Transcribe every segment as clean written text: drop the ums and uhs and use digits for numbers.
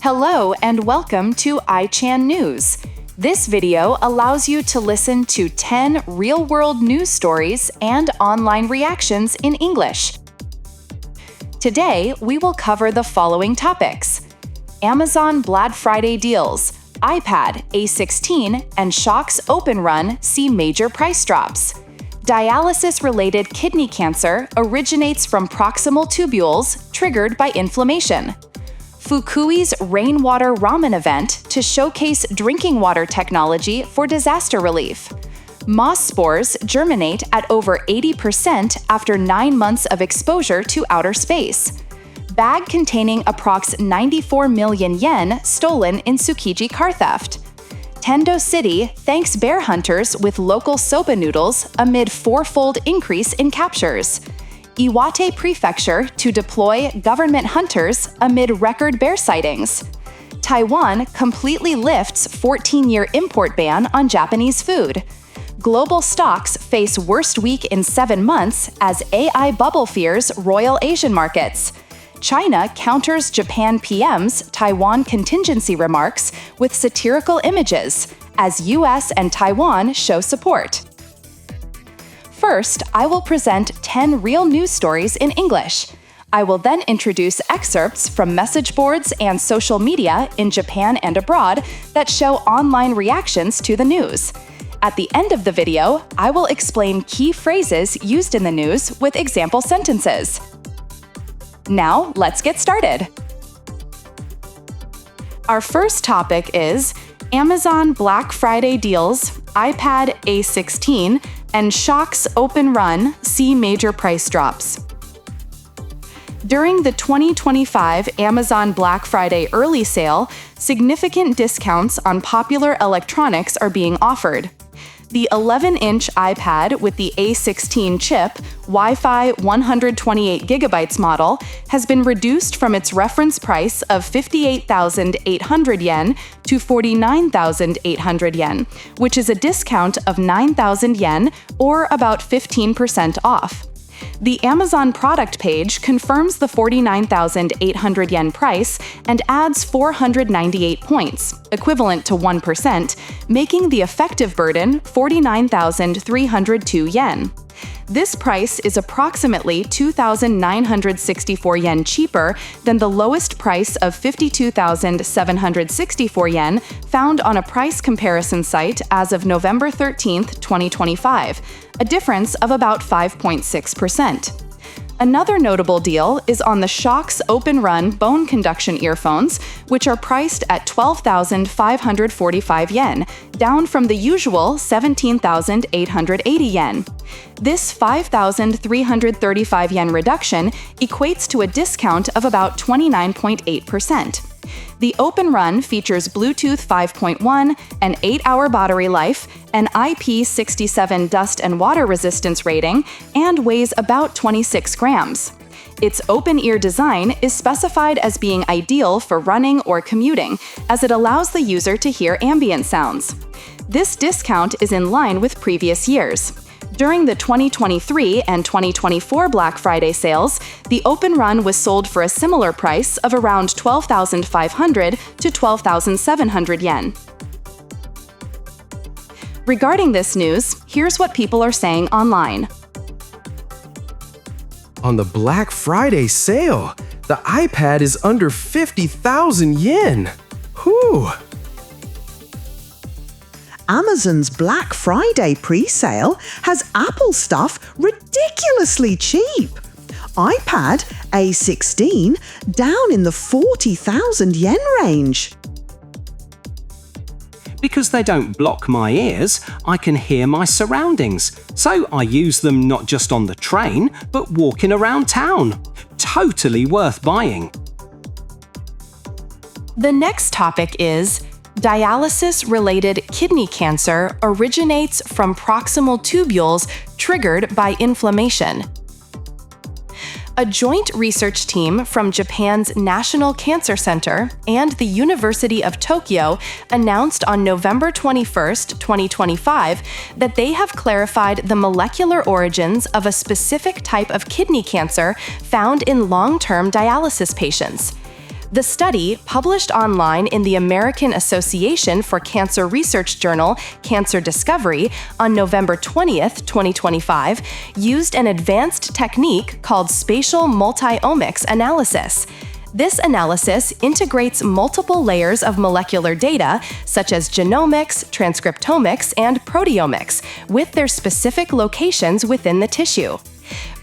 Hello and welcome to iChan News. This video allows you to listen to 10 real-world news stories and online reactions in English. Today, we will cover the following topics: Amazon Black Friday deals, iPad A16 and Shock's OpenRun see major price drops. Dialysis-related kidney cancer originates from proximal tubules triggered by inflammation. Fukui's Rainwater Ramen event to showcase drinking water technology for disaster relief. Moss spores germinate at over 80% after 9 months of exposure to outer space. Bag containing approx 94 million yen stolen in Tsukiji car theft. Tendo City thanks bear hunters with local soba noodles amid fourfold increase in captures. Iwate Prefecture to deploy government hunters amid record bear sightings. Taiwan completely lifts 14-year import ban on Japanese food. Global stocks face worst week in 7 months as AI bubble fears roil Asian markets. China counters Japan PM's Taiwan contingency remarks with satirical images as US and Taiwan show support. First, I will present 10 real news stories in English. I will then introduce excerpts from message boards and social media in Japan and abroad that show online reactions to the news. At the end of the video, I will explain key phrases used in the news with example sentences. Now, let's get started. Our first topic is Amazon Black Friday deals, iPad A16, and Shock's OpenRun see major price drops. During the 2025 Amazon Black Friday early sale, significant discounts on popular electronics are being offered. The 11-inch iPad with the A16 chip, Wi-Fi 128GB model, has been reduced from its reference price of 58,800 yen to 49,800 yen, which is a discount of 9,000 yen or about 15% off. The Amazon product page confirms the 49,800 yen price and adds 498 points, equivalent to 1%, making the effective burden 49,302 yen. This price is approximately 2,964 yen cheaper than the lowest price of 52,764 yen found on a price comparison site as of November 13, 2025, a difference of about 5.6%. Another notable deal is on the Shock's OpenRun bone conduction earphones, which are priced at 12,545 yen, down from the usual 17,880 yen. This 5,335 yen reduction equates to a discount of about 29.8%. The OpenRun features Bluetooth 5.1, an 8-hour battery life, an IP67 dust and water resistance rating, and weighs about 26 grams. Its open-ear design is specified as being ideal for running or commuting, as it allows the user to hear ambient sounds. This discount is in line with previous years. During the 2023 and 2024 Black Friday sales, the OpenRun was sold for a similar price of around 12,500 to 12,700 yen. Regarding this news, here's what people are saying online. On the Black Friday sale, the iPad is under 50,000 yen. Whew! Amazon's Black Friday pre-sale has Apple stuff ridiculously cheap. iPad A16 down in the 40,000 yen range. Because they don't block my ears, I can hear my surroundings, so I use them not just on the train, but walking around town. Totally worth buying. The next topic is dialysis-related kidney cancer originates from proximal tubules triggered by inflammation. A joint research team from Japan's National Cancer Center and the University of Tokyo announced on November 21, 2025, that they have clarified the molecular origins of a specific type of kidney cancer found in long-term dialysis patients. The study, published online in the American Association for Cancer Research journal Cancer Discovery on November 20th, 2025, used an advanced technique called spatial multi-omics analysis. This analysis integrates multiple layers of molecular data, such as genomics, transcriptomics, and proteomics, with their specific locations within the tissue.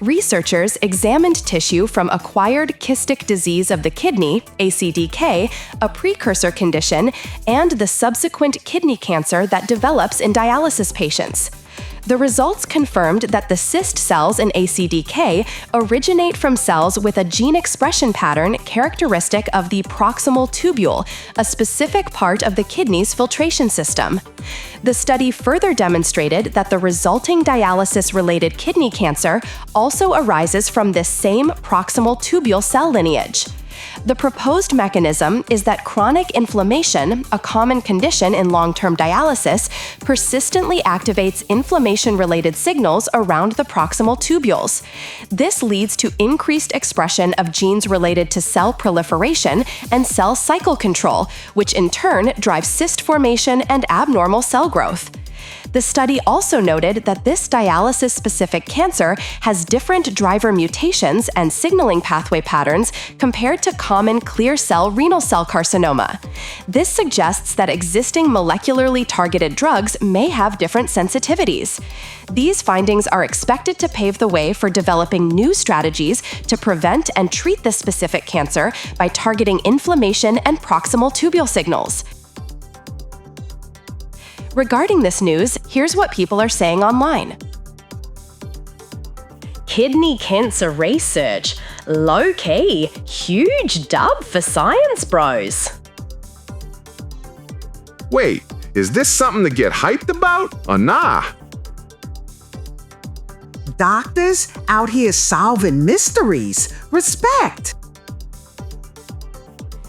Researchers examined tissue from acquired kystic disease of the kidney, ACDK, a precursor condition, and the subsequent kidney cancer that develops in dialysis patients. The results confirmed that the cyst cells in ACDK originate from cells with a gene expression pattern characteristic of the proximal tubule, a specific part of the kidney's filtration system. The study further demonstrated that the resulting dialysis-related kidney cancer also arises from this same proximal tubule cell lineage. The proposed mechanism is that chronic inflammation, a common condition in long-term dialysis, persistently activates inflammation-related signals around the proximal tubules. This leads to increased expression of genes related to cell proliferation and cell cycle control, which in turn drives cyst formation and abnormal cell growth. The study also noted that this dialysis-specific cancer has different driver mutations and signaling pathway patterns compared to common clear cell renal cell carcinoma. This suggests that existing molecularly targeted drugs may have different sensitivities. These findings are expected to pave the way for developing new strategies to prevent and treat this specific cancer by targeting inflammation and proximal tubule signals. Regarding this news, here's what people are saying online. Kidney cancer research. Low-key. Huge dub for science bros. Wait, is this something to get hyped about or nah? Doctors out here solving mysteries. Respect.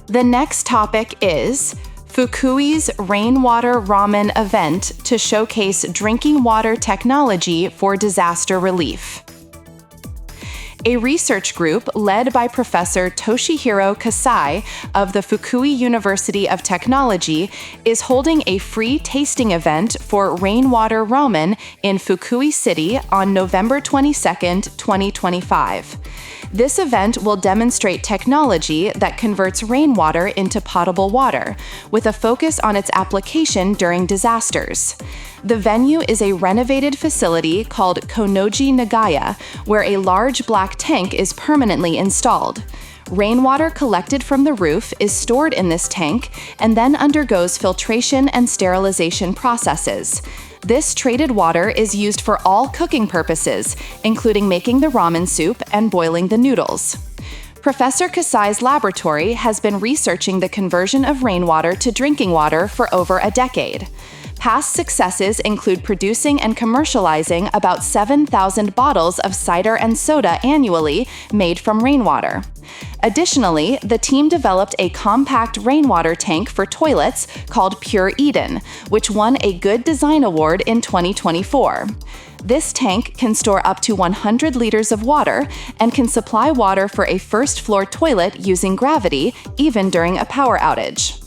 The next topic is Fukui's Rainwater Ramen event to showcase drinking water technology for disaster relief. A research group led by Professor Toshihiro Kasai of the Fukui University of Technology is holding a free tasting event for rainwater ramen in Fukui City on November 22, 2025. This event will demonstrate technology that converts rainwater into potable water, with a focus on its application during disasters. The venue is a renovated facility called Konoji Nagaya, where a large black tank is permanently installed. Rainwater collected from the roof is stored in this tank and then undergoes filtration and sterilization processes. This treated water is used for all cooking purposes, including making the ramen soup and boiling the noodles. Professor Kasai's laboratory has been researching the conversion of rainwater to drinking water for over a decade. Past successes include producing and commercializing about 7,000 bottles of cider and soda annually made from rainwater. Additionally, the team developed a compact rainwater tank for toilets called Pure Eden, which won a Good Design Award in 2024. This tank can store up to 100 liters of water and can supply water for a first-floor toilet using gravity, even during a power outage.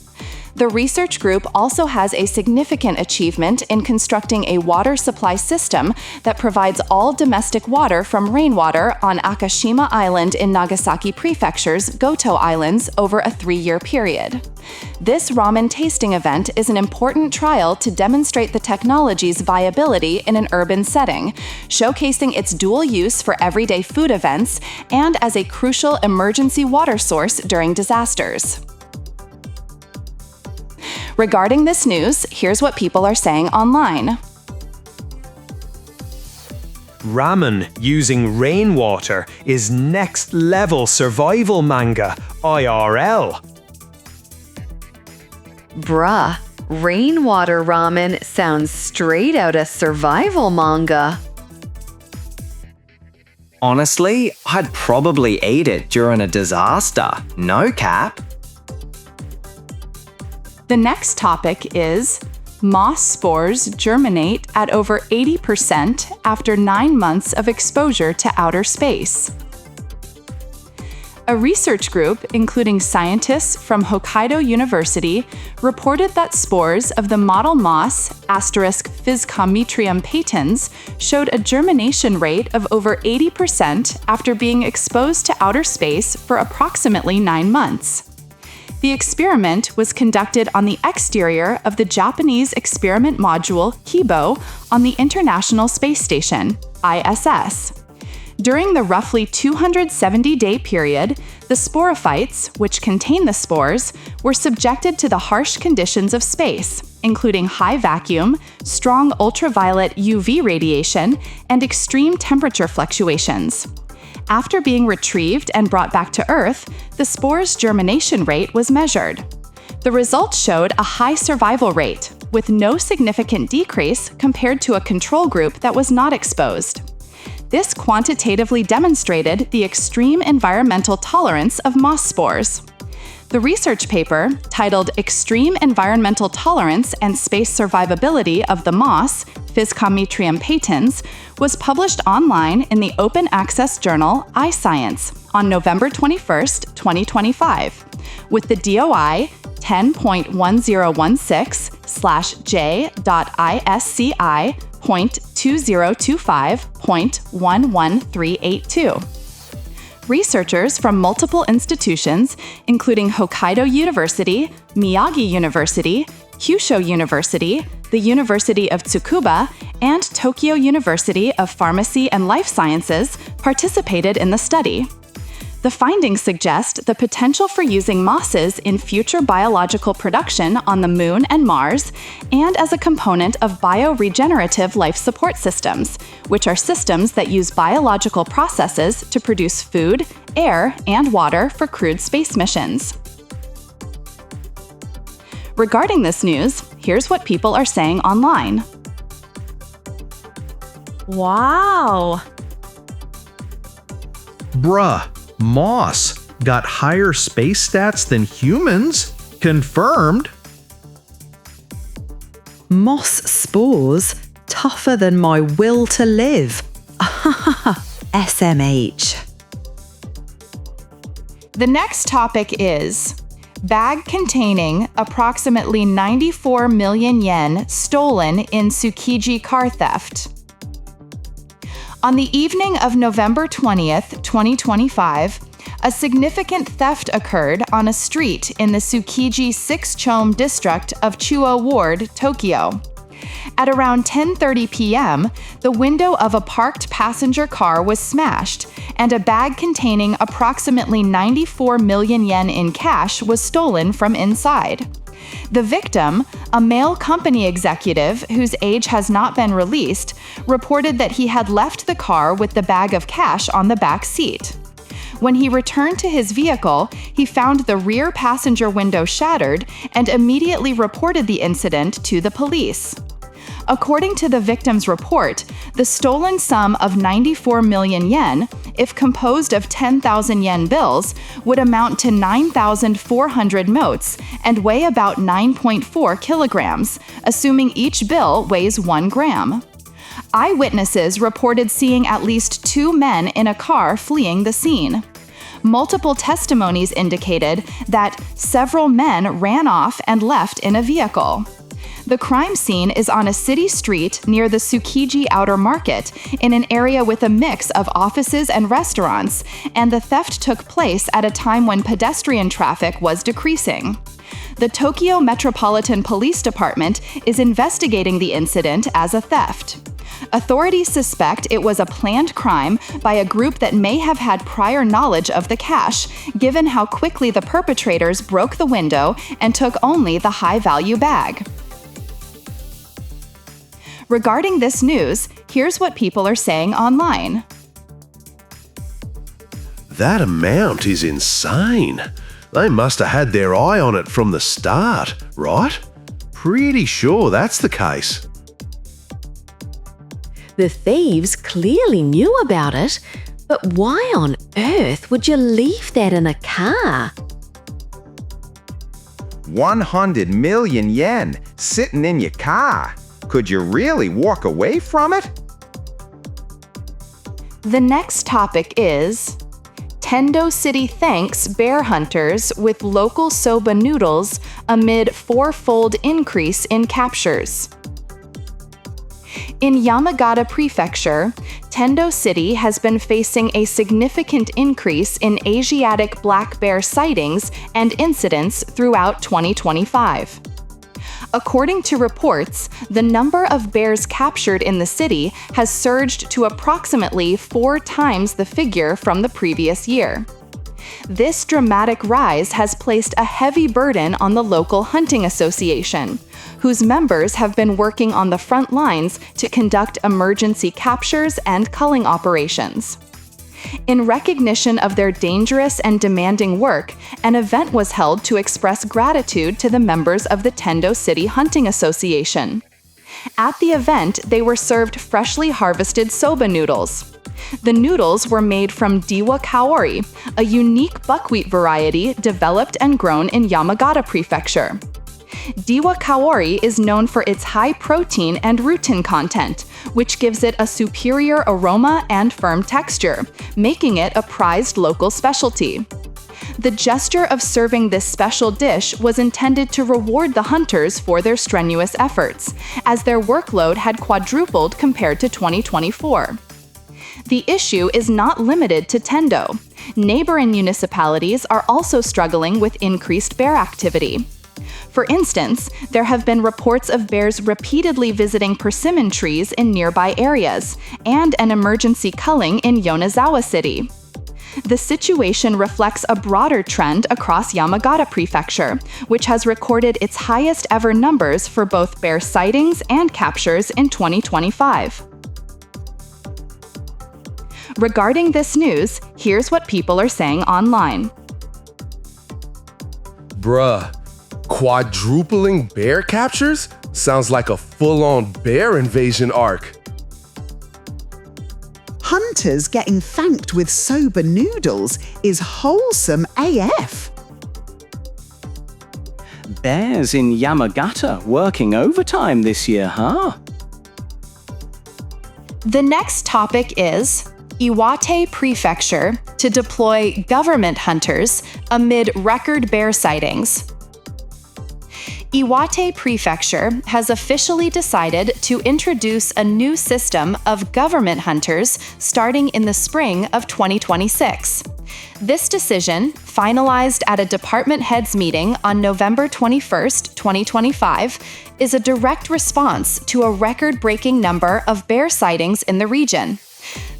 The research group also has a significant achievement in constructing a water supply system that provides all domestic water from rainwater on Akashima Island in Nagasaki Prefecture's Goto Islands over a 3-year period. This ramen tasting event is an important trial to demonstrate the technology's viability in an urban setting, showcasing its dual use for everyday food events and as a crucial emergency water source during disasters. Regarding this news, here's what people are saying online. Ramen using rainwater is next level survival manga, IRL. Bruh, rainwater ramen sounds straight out of survival manga. Honestly, I'd probably eat it during a disaster. No cap. The next topic is moss spores germinate at over 80% after 9 months of exposure to outer space. A research group, including scientists from Hokkaido University, reported that spores of the model moss *Physcometrium patens showed a germination rate of over 80% after being exposed to outer space for approximately 9 months. The experiment was conducted on the exterior of the Japanese experiment module Kibo on the International Space Station, ISS. During the roughly 270-day period, the sporophytes, which contain the spores, were subjected to the harsh conditions of space, including high vacuum, strong ultraviolet UV radiation, and extreme temperature fluctuations. After being retrieved and brought back to Earth, the spores' germination rate was measured. The results showed a high survival rate, with no significant decrease compared to a control group that was not exposed. This quantitatively demonstrated the extreme environmental tolerance of moss spores. The research paper, titled Extreme Environmental Tolerance and Space Survivability of the Moss Physcometrium patens, was published online in the open access journal iScience on November 21, 2025, with the DOI 10.1016/J.ISCI.2025.11382. Researchers from multiple institutions, including Hokkaido University, Miyagi University, Kyushu University, the University of Tsukuba, and Tokyo University of Pharmacy and Life Sciences, participated in the study. The findings suggest the potential for using mosses in future biological production on the Moon and Mars, and as a component of bioregenerative life support systems, which are systems that use biological processes to produce food, air, and water for crewed space missions. Regarding this news, here's what people are saying online. Wow! Bruh, moss got higher space stats than humans? Confirmed. Moss spores tougher than my will to live. SMH. The next topic is bag containing approximately 94 million yen stolen in Tsukiji car theft. On the evening of November 20th, 2025, a significant theft occurred on a street in the Tsukiji 6-chome district of Chuo Ward, Tokyo. At around 10:30 p.m., the window of a parked passenger car was smashed, and a bag containing approximately 94 million yen in cash was stolen from inside. The victim, a male company executive whose age has not been released, reported that he had left the car with the bag of cash on the back seat. When he returned to his vehicle, he found the rear passenger window shattered and immediately reported the incident to the police. According to the victim's report, the stolen sum of 94 million yen, if composed of 10,000 yen bills, would amount to 9,400 motes and weigh about 9.4 kilograms, assuming each bill weighs 1 gram. Eyewitnesses reported seeing at least 2 men in a car fleeing the scene. Multiple testimonies indicated that several men ran off and left in a vehicle. The crime scene is on a city street near the Tsukiji Outer Market in an area with a mix of offices and restaurants, and the theft took place at a time when pedestrian traffic was decreasing. The Tokyo Metropolitan Police Department is investigating the incident as a theft. Authorities suspect it was a planned crime by a group that may have had prior knowledge of the cash, given how quickly the perpetrators broke the window and took only the high-value bag. Regarding this news, here's what people are saying online. That amount is insane. They must have had their eye on it from the start, right? Pretty sure that's the case. The thieves clearly knew about it, but why on earth would you leave that in a car? 100 million yen sitting in your car. Could you really walk away from it? The next topic is Tendo City thanks bear hunters with local soba noodles amid four-fold increase in captures. In Yamagata Prefecture, Tendo City has been facing a significant increase in Asiatic black bear sightings and incidents throughout 2025. According to reports, the number of bears captured in the city has surged to approximately 4 times the figure from the previous year. This dramatic rise has placed a heavy burden on the local hunting association, whose members have been working on the front lines to conduct emergency captures and culling operations. In recognition of their dangerous and demanding work, an event was held to express gratitude to the members of the Tendo City Hunting Association. At the event, they were served freshly harvested soba noodles. The noodles were made from diwa kaori, a unique buckwheat variety developed and grown in Yamagata Prefecture. Diwa kaori is known for its high protein and rutin content, which gives it a superior aroma and firm texture, making it a prized local specialty. The gesture of serving this special dish was intended to reward the hunters for their strenuous efforts, as their workload had quadrupled compared to 2024. The issue is not limited to Tendo. Neighboring municipalities are also struggling with increased bear activity. For instance, there have been reports of bears repeatedly visiting persimmon trees in nearby areas, and an emergency culling in Yonezawa City. The situation reflects a broader trend across Yamagata Prefecture, which has recorded its highest ever numbers for both bear sightings and captures in 2025. Regarding this news, here's what people are saying online. Bruh, quadrupling bear captures? Sounds like a full-on bear invasion arc. Hunters getting thanked with soba noodles is wholesome AF. Bears in Yamagata working overtime this year, huh? The next topic is Iwate Prefecture to deploy government hunters amid record bear sightings. Iwate Prefecture has officially decided to introduce a new system of government hunters starting in the spring of 2026. This decision, finalized at a department heads meeting on November 21st, 2025, is a direct response to a record-breaking number of bear sightings in the region.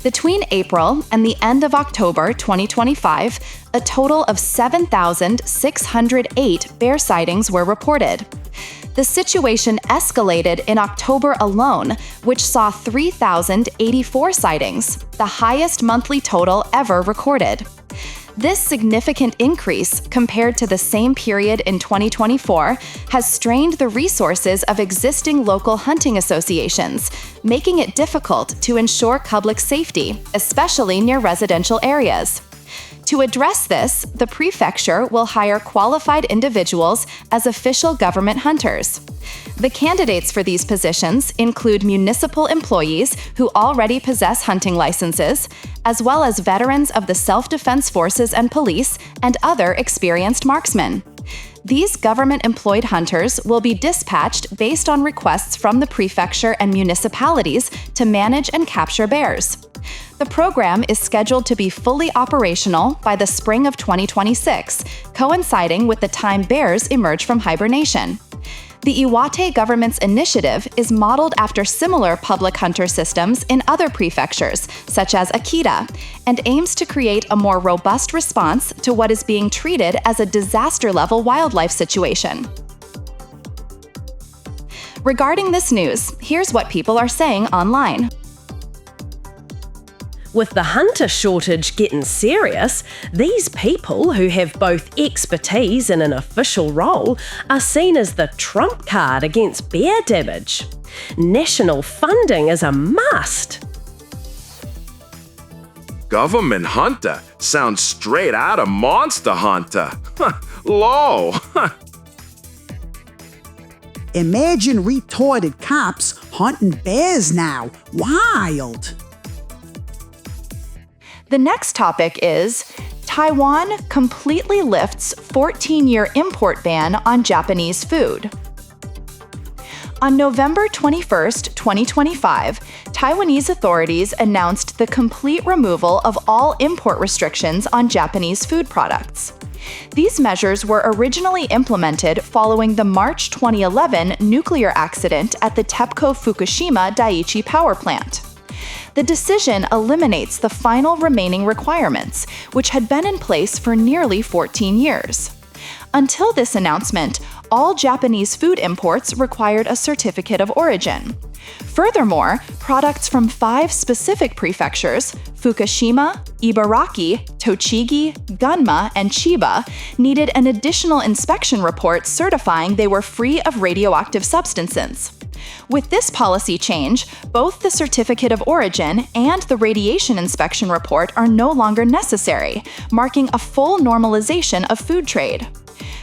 Between April and the end of October 2025, a total of 7,608 bear sightings were reported. The situation escalated in October alone, which saw 3,084 sightings, the highest monthly total ever recorded. This significant increase, compared to the same period in 2024, has strained the resources of existing local hunting associations, making it difficult to ensure public safety, especially near residential areas. To address this, the prefecture will hire qualified individuals as official government hunters. The candidates for these positions include municipal employees who already possess hunting licenses, as well as veterans of the self-defense forces and police and other experienced marksmen. These government-employed hunters will be dispatched based on requests from the prefecture and municipalities to manage and capture bears. The program is scheduled to be fully operational by the spring of 2026, coinciding with the time bears emerge from hibernation. The Iwate government's initiative is modeled after similar public hunter systems in other prefectures, such as Akita, and aims to create a more robust response to what is being treated as a disaster-level wildlife situation. Regarding this news, here's what people are saying online. With the hunter shortage getting serious, these people who have both expertise and an official role are seen as the trump card against bear damage. National funding is a must. Government hunter sounds straight out of Monster Hunter. Lol. Imagine retarded cops hunting bears now. Wild. The next topic is Taiwan completely lifts 14-year import ban on Japanese food. On November 21, 2025, Taiwanese authorities announced the complete removal of all import restrictions on Japanese food products. These measures were originally implemented following the March 2011 nuclear accident at the TEPCO Fukushima Daiichi power plant. The decision eliminates the final remaining requirements, which had been in place for nearly 14 years. Until this announcement, all Japanese food imports required a certificate of origin. Furthermore, products from 5 specific prefectures, Fukushima, Ibaraki, Tochigi, Gunma, and Chiba, needed an additional inspection report certifying they were free of radioactive substances. With this policy change, both the certificate of origin and the radiation inspection report are no longer necessary, marking a full normalization of food trade.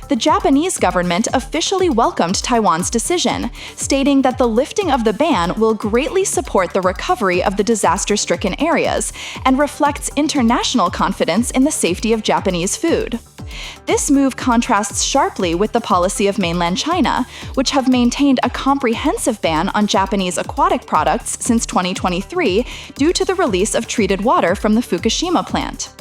The Japanese government officially welcomed Taiwan's decision, stating that the lifting of the ban will greatly support the recovery of the disaster-stricken areas and reflects international confidence in the safety of Japanese food. This move contrasts sharply with the policy of mainland China, which have maintained a comprehensive ban on Japanese aquatic products since 2023 due to the release of treated water from the Fukushima plant.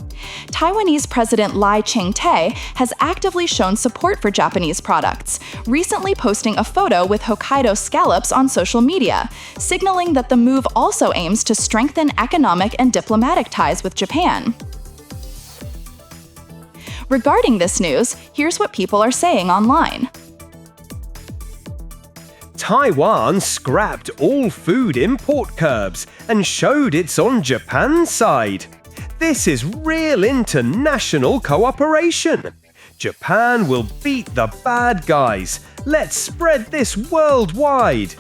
Taiwanese President Lai Ching-te has actively shown support for Japanese products, recently posting a photo with Hokkaido scallops on social media, signaling that the move also aims to strengthen economic and diplomatic ties with Japan. Regarding this news, here's what people are saying online. Taiwan scrapped all food import curbs and showed it's on Japan's side. This is real international cooperation. Japan will beat the bad guys. Let's spread this worldwide.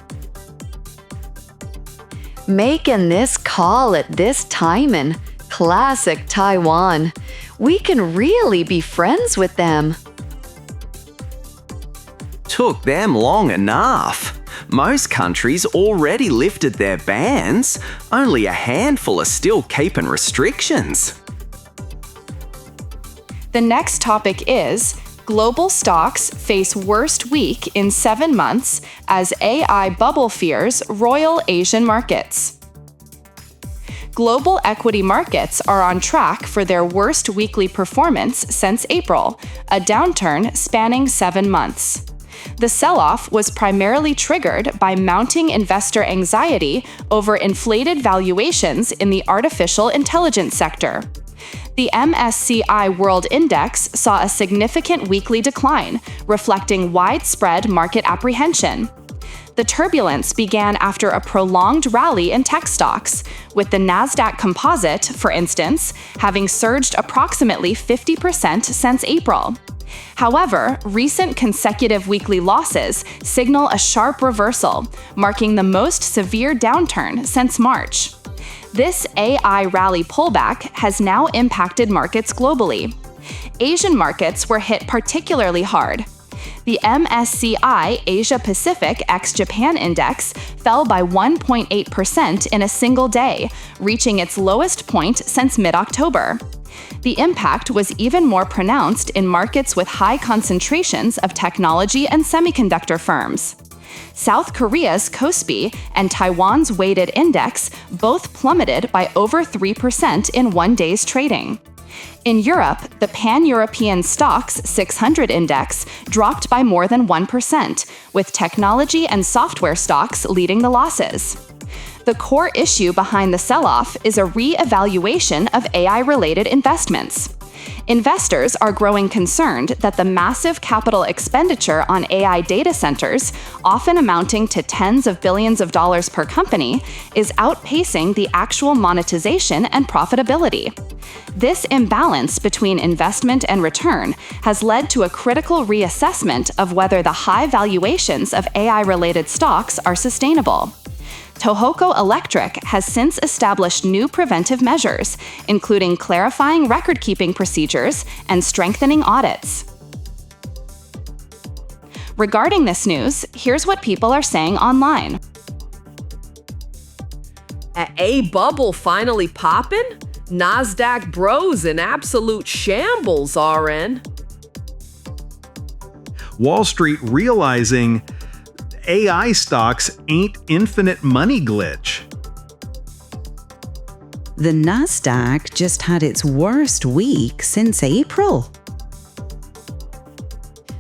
Making this call at this timing. Classic Taiwan. We can really be friends with them. Took them long enough. Most countries already lifted their bans. Only a handful are still keeping restrictions. The next topic is global stocks face worst week in 7 months as AI bubble fears roil Asian markets. Global equity markets are on track for their worst weekly performance since April, a downturn spanning 7 months. The sell-off was primarily triggered by mounting investor anxiety over inflated valuations in the artificial intelligence sector. The MSCI World Index saw a significant weekly decline, reflecting widespread market apprehension. The turbulence began after a prolonged rally in tech stocks, with the Nasdaq Composite, for instance, having surged approximately 50% since April. However, recent consecutive weekly losses signal a sharp reversal, marking the most severe downturn since March. This AI rally pullback has now impacted markets globally. Asian markets were hit particularly hard. The MSCI Asia Pacific ex-Japan Index fell by 1.8% in a single day, reaching its lowest point since mid-October. The impact was even more pronounced in markets with high concentrations of technology and semiconductor firms. South Korea's KOSPI and Taiwan's weighted index both plummeted by over 3% in one day's trading. In Europe, the Pan-European Stocks 600 index dropped by more than 1%, with technology and software stocks leading the losses. The core issue behind the sell-off is a re-evaluation of AI-related investments. Investors are growing concerned that the massive capital expenditure on AI data centers, often amounting to tens of billions of dollars per company, is outpacing the actual monetization and profitability. This imbalance between investment and return has led to a critical reassessment of whether the high valuations of AI-related stocks are sustainable. Tohoku Electric has since established new preventive measures, including clarifying record-keeping procedures and strengthening audits. Regarding this news, here's what people are saying online. A bubble finally poppin'? NASDAQ bros in absolute shambles, RN. Wall Street realizing AI stocks ain't infinite money glitch. The Nasdaq just had its worst week since April.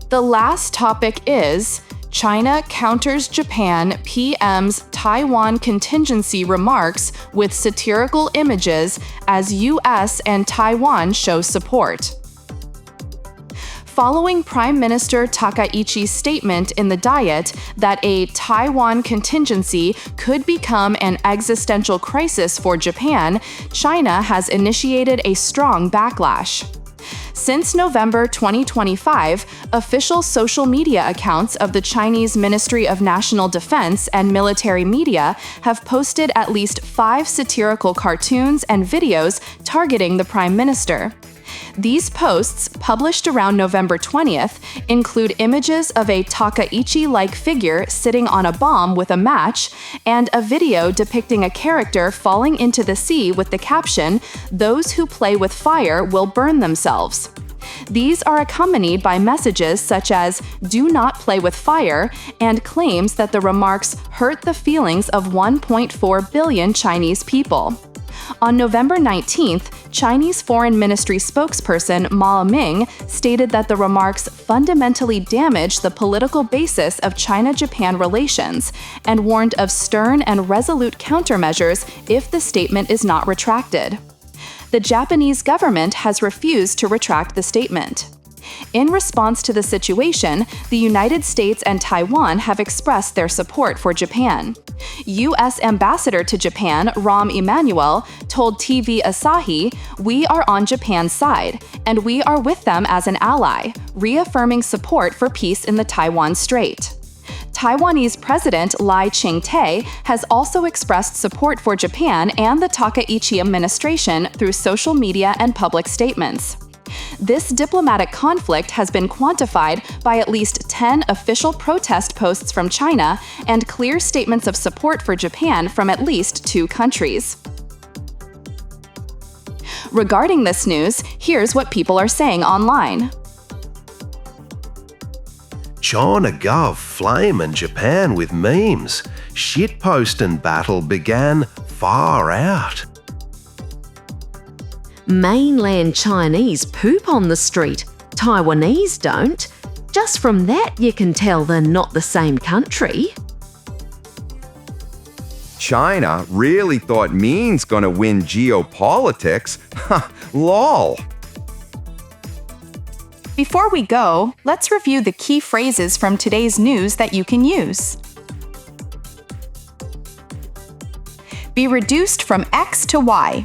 The last topic is China counters Japan PM's Taiwan contingency remarks with satirical images as US and Taiwan show support. Following Prime Minister Takaichi's statement in the Diet that a Taiwan contingency could become an existential crisis for Japan, China has initiated a strong backlash. Since November 2025, official social media accounts of the Chinese Ministry of National Defense and military media have posted at least 5 satirical cartoons and videos targeting the Prime Minister. These posts, published around November 20th, include images of a Takaichi-like figure sitting on a bomb with a match, and a video depicting a character falling into the sea with the caption, "Those who play with fire will burn themselves." These are accompanied by messages such as, "Do not play with fire," and claims that the remarks hurt the feelings of 1.4 billion Chinese people. On November 19th, Chinese Foreign Ministry spokesperson Ma Ming stated that the remarks fundamentally damage the political basis of China-Japan relations and warned of stern and resolute countermeasures if the statement is not retracted. The Japanese government has refused to retract the statement. In response to the situation, the United States and Taiwan have expressed their support for Japan. U.S. Ambassador to Japan, Rahm Emanuel, told TV Asahi, "We are on Japan's side, and we are with them as an ally, reaffirming support for peace in the Taiwan Strait." Taiwanese President Lai Ching-te has also expressed support for Japan and the Takaichi administration through social media and public statements. This diplomatic conflict has been quantified by at least 10 official protest posts from China and clear statements of support for Japan from at least 2 countries. Regarding this news, here's what people are saying online. China gov flaming Japan with memes. Shitposting battle began far out. Mainland Chinese poop on the street. Taiwanese don't. Just from that, you can tell they're not the same country. China really thought me's gonna win geopolitics? Ha, lol. Before we go, let's review the key phrases from today's news that you can use. Be reduced from X to Y.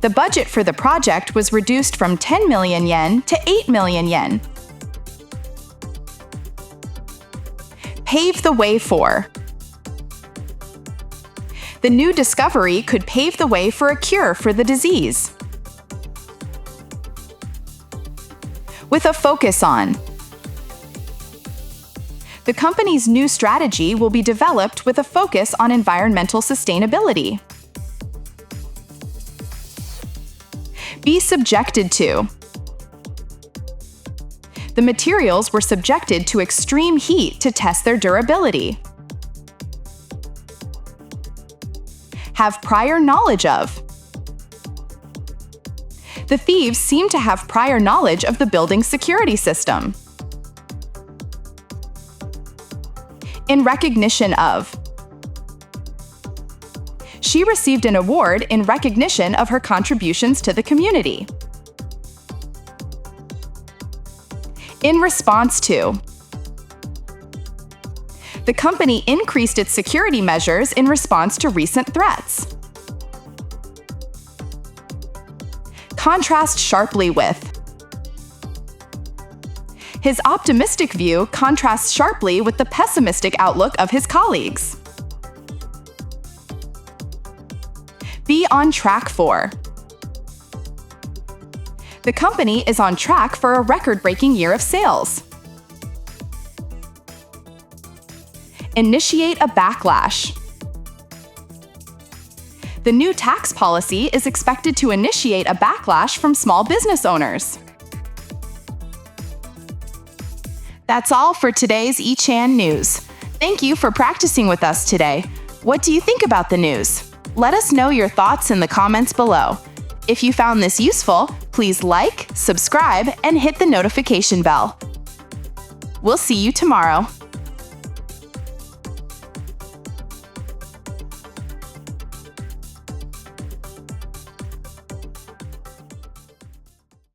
The budget for the project was reduced from 10 million yen to 8 million yen. Pave the way for. The new discovery could pave the way for a cure for the disease. With a focus on. The company's new strategy will be developed with a focus on environmental sustainability. Be subjected to. The materials were subjected to extreme heat to test their durability. Have prior knowledge of. The thieves seem to have prior knowledge of the building's security system. In recognition of. She received an award in recognition of her contributions to the community. In response to. The company increased its security measures in response to recent threats. Contrast sharply with. His optimistic view contrasts sharply with the pessimistic outlook of his colleagues. Be on track for. The company is on track for a record-breaking year of sales. Initiate a backlash. The new tax policy is expected to initiate a backlash from small business owners. That's all for today's eChan News. Thank you for practicing with us today. What do you think about the news? Let us know your thoughts in the comments below. If you found this useful, please like, subscribe, and hit the notification bell. We'll see you tomorrow.